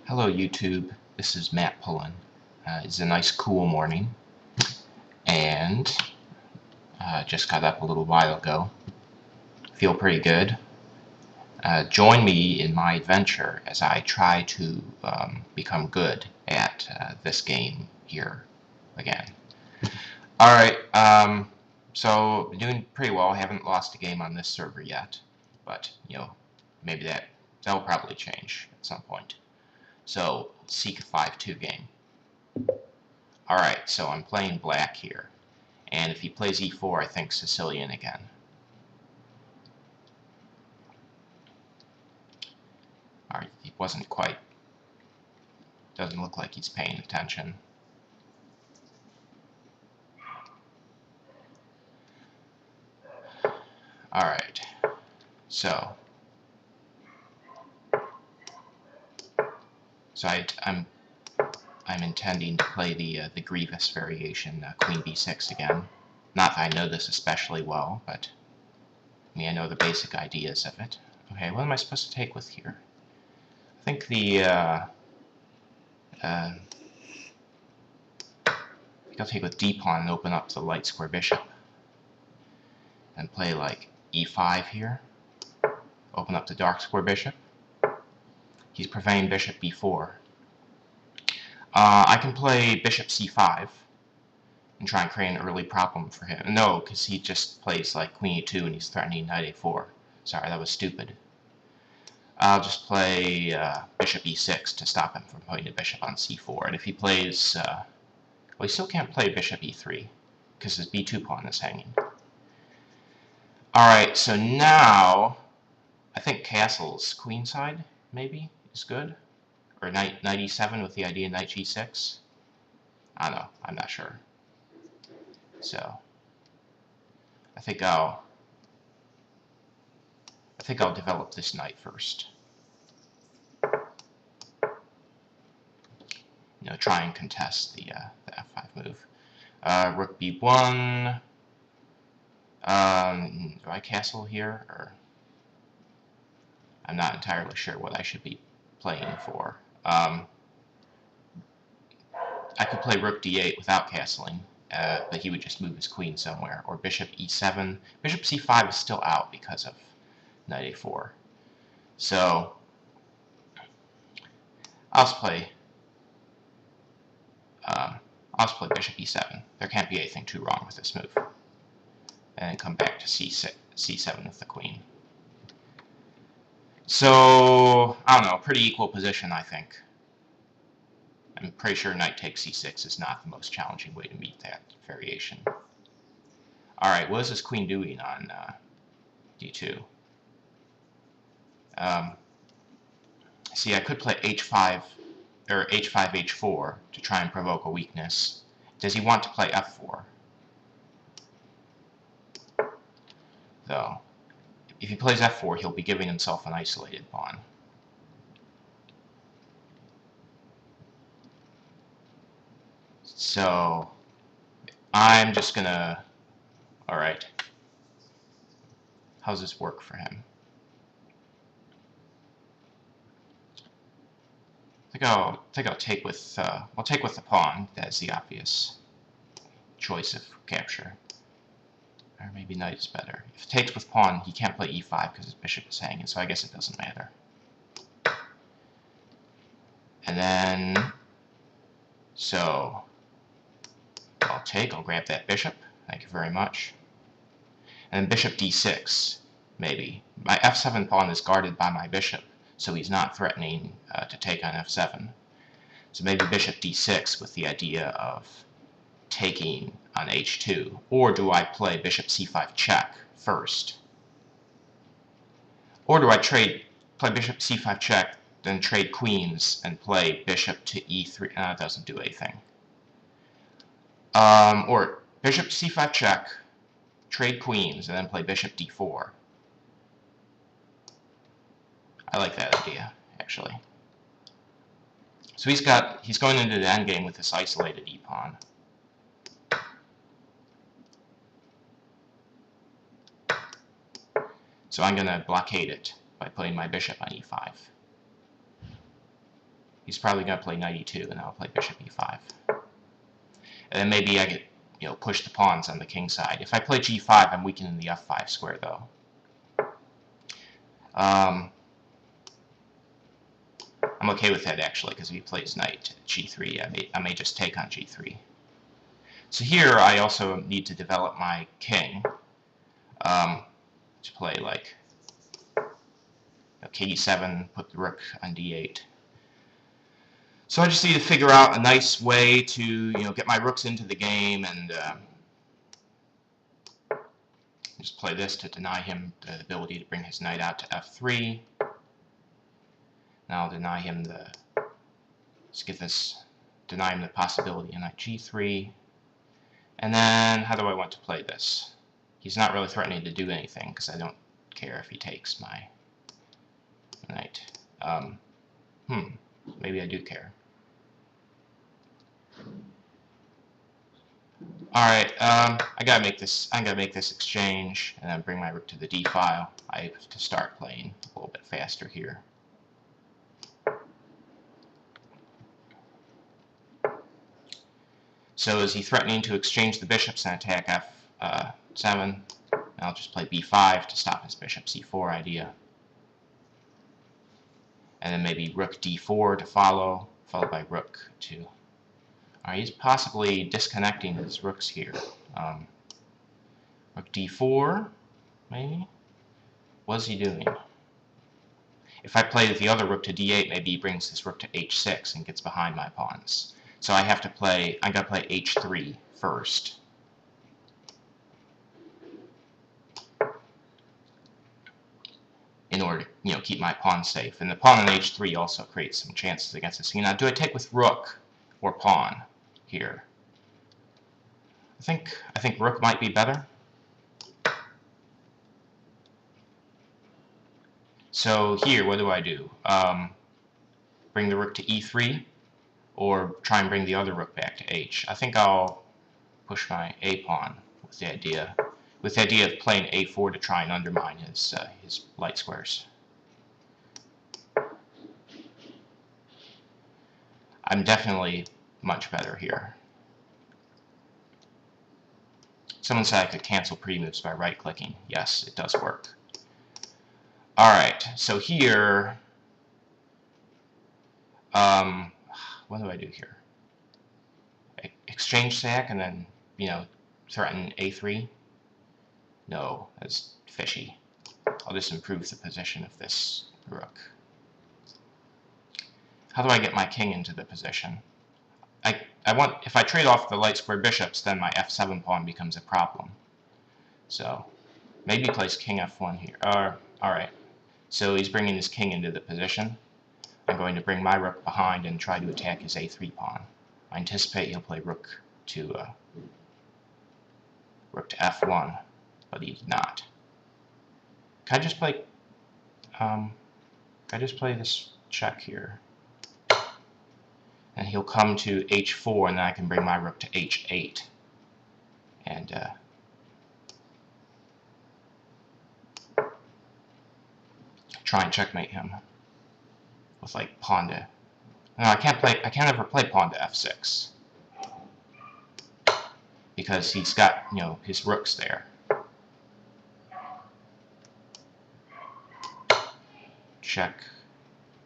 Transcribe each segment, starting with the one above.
Hello YouTube, this is Matt Pullen. It's a nice cool morning, and just got up a little while ago. Feel pretty good. Join me in my adventure as I try to become good at this game here again. Alright, so doing pretty well. I haven't lost a game on this server yet, but maybe that'll probably change at some point. So, seek a 5-2 game. Alright, so I'm playing black here. And if he plays e4, I think Sicilian again. Alright, he wasn't quite... Doesn't look like he's paying attention. Alright, so I'm intending to play the Grievous variation, Queen b6 again. Not that I know this especially well, but I mean I know the basic ideas of it. Okay, what am I supposed to take with here? I think I think I'll take with d-pawn and open up the light square bishop, and play like e5 here. Open up the dark square bishop. He's preventing bishop b4. I can play bishop c5 and try and create an early problem for him. No, because he just plays like queen e2 and he's threatening knight a4. Sorry, that was stupid. I'll just play bishop e6 to stop him from putting the bishop on c4. And if he plays... well, he still can't play bishop e3 because his b2 pawn is hanging. Alright, so now I think castles queenside, maybe, is good. Or knight e7 with the idea knight g6. I don't know, I'm not sure. So I think I'll develop this knight first. Try and contest the f5 move. Rook b1. Do I castle here, or I'm not entirely sure what I should be playing for. I could play rook d8 without castling, but he would just move his queen somewhere. Or bishop e7. Bishop c5 is still out because of knight a4. So I'll just play bishop e7. There can't be anything too wrong with this move. And then come back to c7 with the queen. So, I don't know, pretty equal position, I think. I'm pretty sure knight takes c6 is not the most challenging way to meet that variation. Alright, what is this queen doing on d2? See, I could play h5, or h5, h4 to try and provoke a weakness. Does he want to play f4? Though, if he plays f4, he'll be giving himself an isolated pawn. So, I'm just gonna... Alright. How's this work for him? I think I'll take with the pawn. That's the obvious choice of capture. Or maybe knight is better. If it takes with pawn, he can't play e5 because his bishop is hanging, so I guess it doesn't matter. And then, so, I'll grab that bishop. Thank you very much. And then bishop d6, maybe. My f7 pawn is guarded by my bishop, so he's not threatening to take on f7. So maybe bishop d6 with the idea of taking on h2. Or do I play bishop c5 check first? Or do I play bishop c5 check, then trade queens and play bishop to e3? That doesn't do anything. Or bishop c5 check, trade queens, and then play bishop d4. I like that idea, actually. So he's going into the endgame with this isolated e-pawn. So I'm going to blockade it by putting my bishop on e5. He's probably going to play knight e2, and I'll play bishop e5. And then maybe I get, push the pawns on the king side. If I play g5, I'm weakening the f5 square, though. I'm okay with that, actually, because if he plays knight g3, I may just take on g3. So here, I also need to develop my king to play, like, king e7, put the rook on d8. So I just need to figure out a nice way to, get my rooks into the game and just play this to deny him the ability to bring his knight out to f3. Now I'll deny him the, deny him the possibility of knight g3. And then, how do I want to play this? He's not really threatening to do anything, because I don't care if he takes my knight. Maybe I do care. Alright, I gotta make this exchange, and then bring my rook to the d file. I have to start playing a little bit faster here. So is he threatening to exchange the bishops and attack f7? I'll just play b5 to stop his bishop c4 idea. And then maybe rook d4 to follow, followed by rook to... Alright, he's possibly disconnecting his rooks here. Rook d4, maybe? What's he doing? If I play the other rook to d8, maybe he brings his rook to h6 and gets behind my pawns. So I gotta play h3 first. In order to, keep my pawn safe. And the pawn on h3 also creates some chances against this. Now, do I take with rook or pawn here? I think rook might be better. So here, what do I do? Bring the rook to e3, or try and bring the other rook back to h. I think I'll push my a pawn with the idea of playing a4 to try and undermine his light squares. I'm definitely much better here. Someone said I could cancel pre-moves by right-clicking. Yes, it does work. Alright, so here, what do I do here? Exchange sack and then, threaten a3? No, that's fishy. I'll just improve the position of this rook. How do I get my king into the position? If I trade off the light square bishops, then my f7 pawn becomes a problem. So, maybe he plays king f1 here. Alright, so he's bringing his king into the position. I'm going to bring my rook behind and try to attack his a3 pawn. I anticipate he'll play rook to f1, but he did not. Can I just play this check here? And he'll come to h4, and then I can bring my rook to h8. And try and checkmate him with like pawn to... No, I can't ever play pawn to f6 because he's got, his rooks there. Check.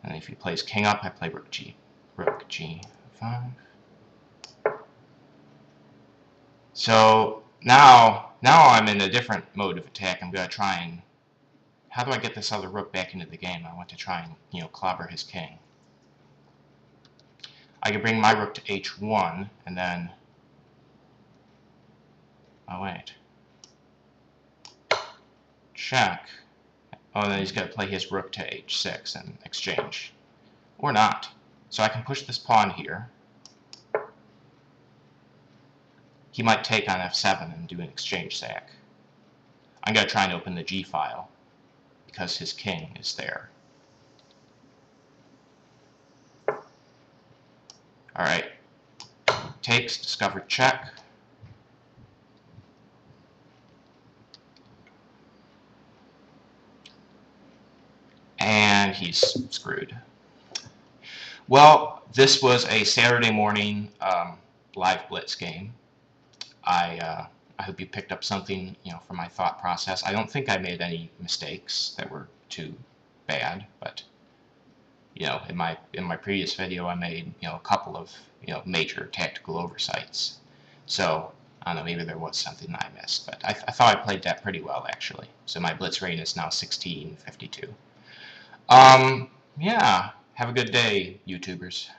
And if he plays king up, I play rook g5. So now I'm in a different mode of attack. I'm going to try and... How do I get this other rook back into the game? I want to try and, clobber his king. I can bring my rook to h1, and then... Oh, wait. Check. Oh, and then he's going to play his rook to h6 and exchange. Or not. So I can push this pawn here. He might take on f7 and do an exchange sack. I'm going to try and open the g file, because his king is there. Alright. Takes, discovered check. And he's screwed. Well, this was a Saturday morning live Blitz game. I hope you picked up something, from my thought process. I don't think I made any mistakes that were too bad, but in my previous video, I made a couple of major tactical oversights. So I don't know, maybe there was something that I missed, but I thought I played that pretty well actually. So my Blitz rating is now 1652. Yeah, have a good day, YouTubers.